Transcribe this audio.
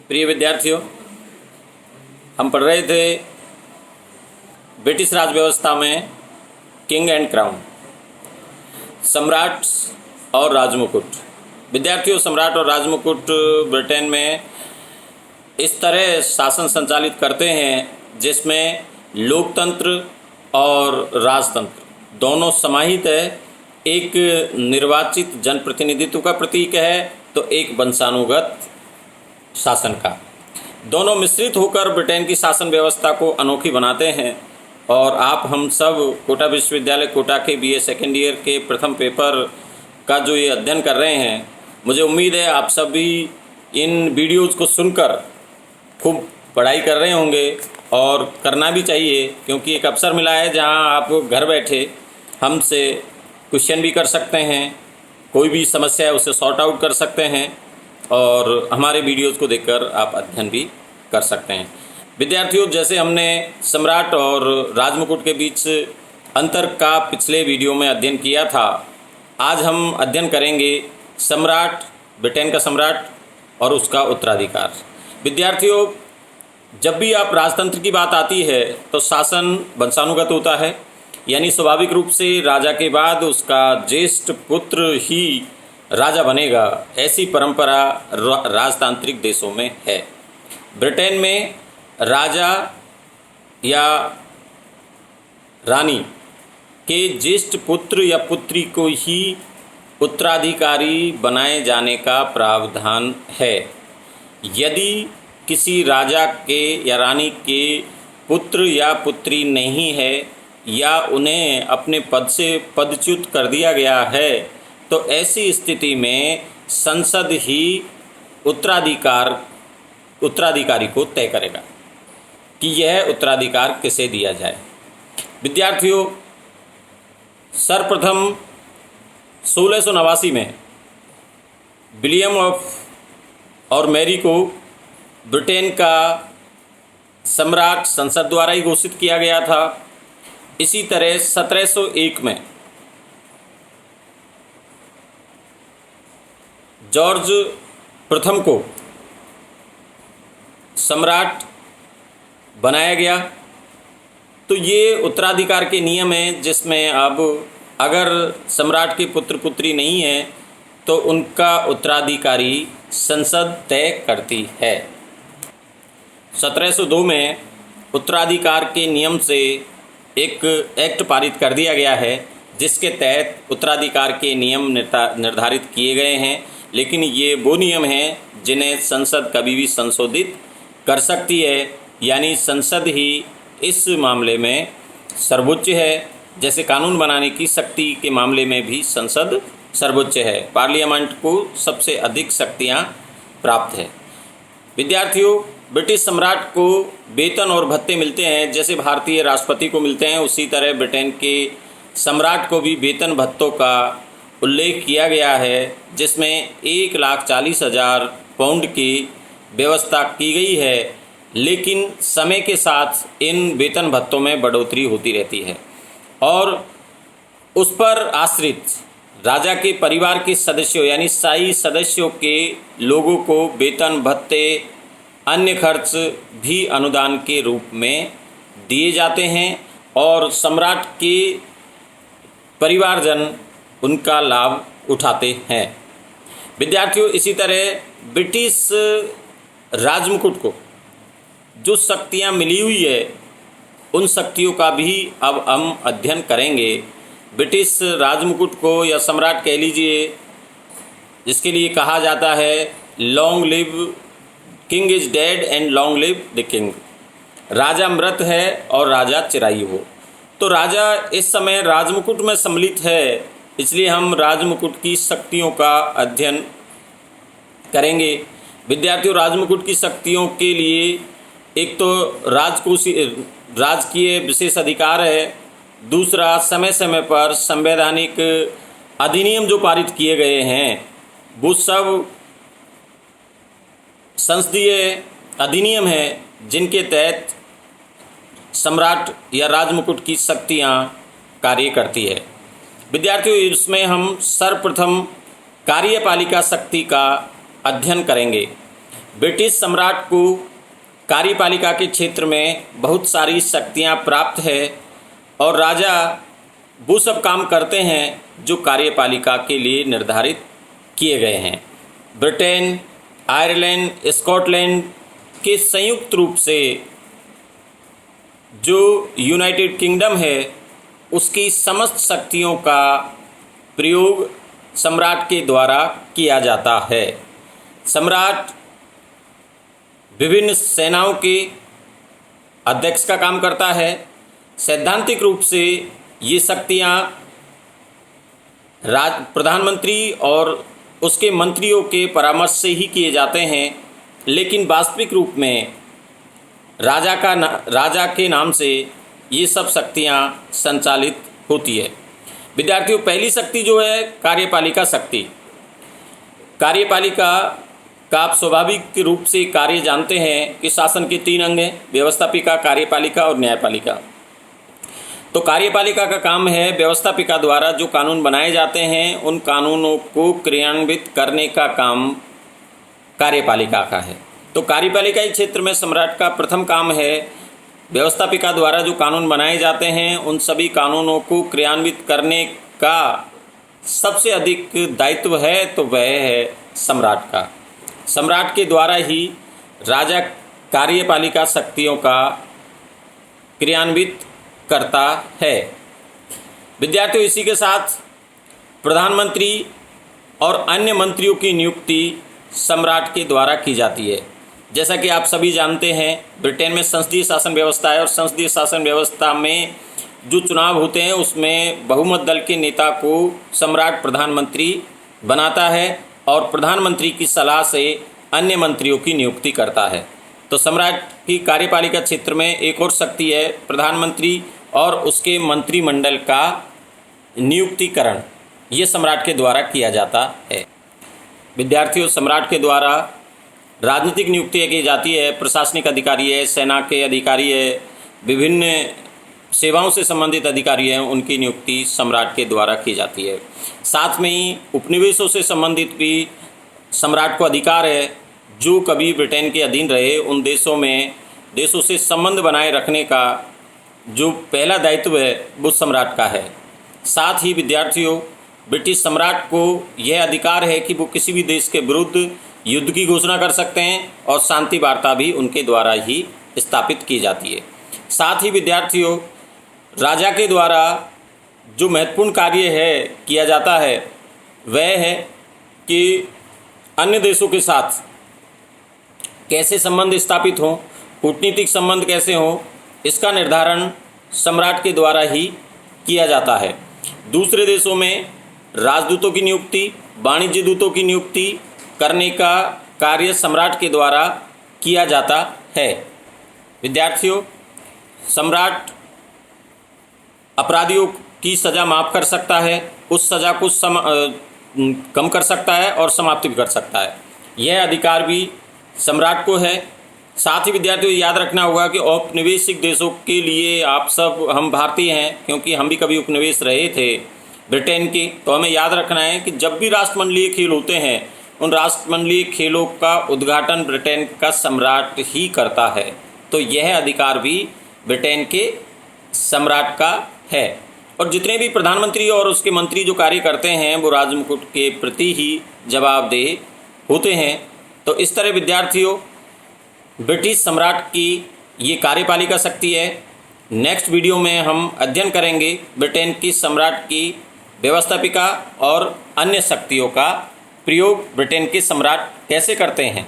प्रिय विद्यार्थियों, हम पढ़ रहे थे ब्रिटिश राज व्यवस्था में किंग एंड क्राउन, सम्राट और राजमुकुट। विद्यार्थियों, सम्राट और राजमुकुट ब्रिटेन में इस तरह शासन संचालित करते हैं जिसमें लोकतंत्र और राजतंत्र दोनों समाहित है। एक निर्वाचित जनप्रतिनिधित्व का प्रतीक है तो एक वंशानुगत शासन का। दोनों मिश्रित होकर ब्रिटेन की शासन व्यवस्था को अनोखी बनाते हैं। और आप हम सब कोटा विश्वविद्यालय कोटा के बीए सेकेंड ईयर के प्रथम पेपर का जो ये अध्ययन कर रहे हैं, मुझे उम्मीद है आप सब भी इन वीडियोज़ को सुनकर खूब पढ़ाई कर रहे होंगे और करना भी चाहिए, क्योंकि एक अवसर मिला है जहां आप घर बैठे हमसे क्वेश्चन भी कर सकते हैं, कोई भी समस्या है उसे सॉर्ट आउट कर सकते हैं और हमारे वीडियोज़ को देखकर आप अध्ययन भी कर सकते हैं। विद्यार्थियों, जैसे हमने सम्राट और राजमुकुट के बीच अंतर का पिछले वीडियो में अध्ययन किया था, आज हम अध्ययन करेंगे सम्राट, ब्रिटेन का सम्राट और उसका उत्तराधिकार। विद्यार्थियों, जब भी आप राजतंत्र की बात आती है तो शासन वंशानुगत होता है, यानी स्वाभाविक रूप से राजा के बाद उसका ज्येष्ठ पुत्र ही राजा बनेगा। ऐसी परंपरा राजतांत्रिक देशों में है। ब्रिटेन में राजा या रानी के ज्येष्ठ पुत्र या पुत्री को ही उत्तराधिकारी बनाए जाने का प्रावधान है। यदि किसी राजा के या रानी के पुत्र या पुत्री नहीं है या उन्हें अपने पद से पदच्युत कर दिया गया है तो ऐसी स्थिति में संसद ही उत्तराधिकारी को तय करेगा कि यह उत्तराधिकार किसे दिया जाए। विद्यार्थियों, सर्वप्रथम 1689 में विलियम और मैरी को ब्रिटेन का सम्राट संसद द्वारा ही घोषित किया गया था। इसी तरह 1701 में जॉर्ज प्रथम को सम्राट बनाया गया। तो ये उत्तराधिकार के नियम हैं जिसमें अब अगर सम्राट के पुत्र पुत्री नहीं है तो उनका उत्तराधिकारी संसद तय करती है। 1702 में उत्तराधिकार के नियम से एक एक्ट पारित कर दिया गया है जिसके तहत उत्तराधिकार के नियम निर्धारित किए गए हैं, लेकिन ये वो नियम हैं जिन्हें संसद कभी भी संशोधित कर सकती है, यानी संसद ही इस मामले में सर्वोच्च है। जैसे कानून बनाने की शक्ति के मामले में भी संसद सर्वोच्च है, पार्लियामेंट को सबसे अधिक शक्तियां प्राप्त है। विद्यार्थियों, ब्रिटिश सम्राट को वेतन और भत्ते मिलते हैं जैसे भारतीय राष्ट्रपति को मिलते हैं, उसी तरह ब्रिटेन के सम्राट को भी वेतन भत्तों का उल्लेख किया गया है, जिसमें 1,40,000 पाउंड की व्यवस्था की गई है। लेकिन समय के साथ इन वेतन भत्तों में बढ़ोतरी होती रहती है और उस पर आश्रित राजा के परिवार के सदस्यों यानी शाही सदस्यों के लोगों को वेतन भत्ते अन्य खर्च भी अनुदान के रूप में दिए जाते हैं और सम्राट के परिवारजन उनका लाभ उठाते हैं। विद्यार्थियों, इसी तरह ब्रिटिश राजमुकुट को जो शक्तियां मिली हुई है उन शक्तियों का भी अब हम अध्ययन करेंगे। ब्रिटिश राजमुकुट को या सम्राट कह लीजिए, जिसके लिए कहा जाता है long live king is dead and long live the king, राजा मृत है और राजा चिरायु हो। तो राजा इस समय राजमुकुट में सम्मिलित है, इसलिए हम राजमुकुट की शक्तियों का अध्ययन करेंगे। विद्यार्थियों, राजमुकुट की शक्तियों के लिए एक तो राजकीय विशेष अधिकार है, दूसरा समय समय पर संवैधानिक अधिनियम जो पारित किए गए हैं वो सब संसदीय अधिनियम हैं जिनके तहत सम्राट या राजमुकुट की शक्तियाँ कार्य करती है। विद्यार्थियों, इसमें हम सर्वप्रथम कार्यपालिका शक्ति का अध्ययन करेंगे। ब्रिटिश सम्राट को कार्यपालिका के क्षेत्र में बहुत सारी शक्तियां प्राप्त है और राजा वो सब काम करते हैं जो कार्यपालिका के लिए निर्धारित किए गए हैं। ब्रिटेन, आयरलैंड, स्कॉटलैंड के संयुक्त रूप से जो यूनाइटेड किंगडम है उसकी समस्त शक्तियों का प्रयोग सम्राट के द्वारा किया जाता है। सम्राट विभिन्न सेनाओं के अध्यक्ष का काम करता है। सैद्धांतिक रूप से ये शक्तियाँ प्रधानमंत्री और उसके मंत्रियों के परामर्श से ही किए जाते हैं, लेकिन वास्तविक रूप में राजा के नाम से ये सब शक्तियाँ संचालित होती है। विद्यार्थियों, पहली शक्ति जो है कार्यपालिका शक्ति। कार्यपालिका का आप स्वाभाविक रूप से कार्य जानते हैं कि शासन के 3 अंग हैं, व्यवस्थापिका, कार्यपालिका और न्यायपालिका। तो कार्यपालिका का काम है व्यवस्थापिका द्वारा जो कानून बनाए जाते हैं उन कानूनों को क्रियान्वित करने का काम कार्यपालिका का है। तो कार्यपालिका क्षेत्र में सम्राट का प्रथम काम है व्यवस्थापिका द्वारा जो कानून बनाए जाते हैं उन सभी कानूनों को क्रियान्वित करने का सबसे अधिक दायित्व है, तो वह है सम्राट का। सम्राट के द्वारा ही राजा कार्यपालिका शक्तियों का क्रियान्वित करता है। विद्यार्थियों, इसी के साथ प्रधानमंत्री और अन्य मंत्रियों की नियुक्ति सम्राट के द्वारा की जाती है। जैसा कि आप सभी जानते हैं, ब्रिटेन में संसदीय शासन व्यवस्था है और संसदीय शासन व्यवस्था में जो चुनाव होते हैं उसमें बहुमत दल के नेता को सम्राट प्रधानमंत्री बनाता है और प्रधानमंत्री की सलाह से अन्य मंत्रियों की नियुक्ति करता है। तो सम्राट की कार्यपालिका क्षेत्र में एक और शक्ति है प्रधानमंत्री और उसके मंत्रिमंडल का नियुक्तिकरण, ये सम्राट के द्वारा किया जाता है। विद्यार्थियों, सम्राट के द्वारा राजनीतिक नियुक्तियाँ की जाती है, प्रशासनिक अधिकारी है, सेना के अधिकारी है, विभिन्न सेवाओं से संबंधित अधिकारी हैं, उनकी नियुक्ति सम्राट के द्वारा की जाती है। साथ में ही उपनिवेशों से संबंधित भी सम्राट को अधिकार है। जो कभी ब्रिटेन के अधीन रहे उन देशों से संबंध बनाए रखने का जो पहला दायित्व है वो सम्राट का है। साथ ही विद्यार्थियों, ब्रिटिश सम्राट को यह अधिकार है कि वो किसी भी देश के विरुद्ध युद्ध की घोषणा कर सकते हैं और शांति वार्ता भी उनके द्वारा ही स्थापित की जाती है। साथ ही विद्यार्थियों, राजा के द्वारा जो महत्वपूर्ण कार्य है किया जाता है वह है कि अन्य देशों के साथ कैसे संबंध स्थापित हों, कूटनीतिक संबंध कैसे हों, इसका निर्धारण सम्राट के द्वारा ही किया जाता है। दूसरे देशों में राजदूतों की नियुक्ति, वाणिज्य दूतों की नियुक्ति करने का कार्य सम्राट के द्वारा किया जाता है। विद्यार्थियों, सम्राट अपराधियों की सज़ा माफ़ कर सकता है, उस सज़ा को कम कर सकता है और समाप्त भी कर सकता है। यह अधिकार भी सम्राट को है। साथ ही विद्यार्थियों, याद रखना होगा कि औपनिवेशिक देशों के लिए आप सब, हम भारतीय हैं क्योंकि हम भी कभी उपनिवेश रहे थे ब्रिटेन के, तो हमें याद रखना है कि जब भी राष्ट्रमंडलीय खेल होते हैं उन राष्ट्रमंडलीय खेलों का उद्घाटन ब्रिटेन का सम्राट ही करता है। तो यह अधिकार भी ब्रिटेन के सम्राट का है। और जितने भी प्रधानमंत्री और उसके मंत्री जो कार्य करते हैं वो राजमुकुट के प्रति ही जवाबदेह होते हैं। तो इस तरह विद्यार्थियों, ब्रिटिश सम्राट की ये कार्यपालिका शक्ति है। नेक्स्ट वीडियो में हम अध्ययन करेंगे ब्रिटेन की सम्राट की व्यवस्थापिका और अन्य शक्तियों का प्रयोग ब्रिटेन के सम्राट कैसे करते हैं।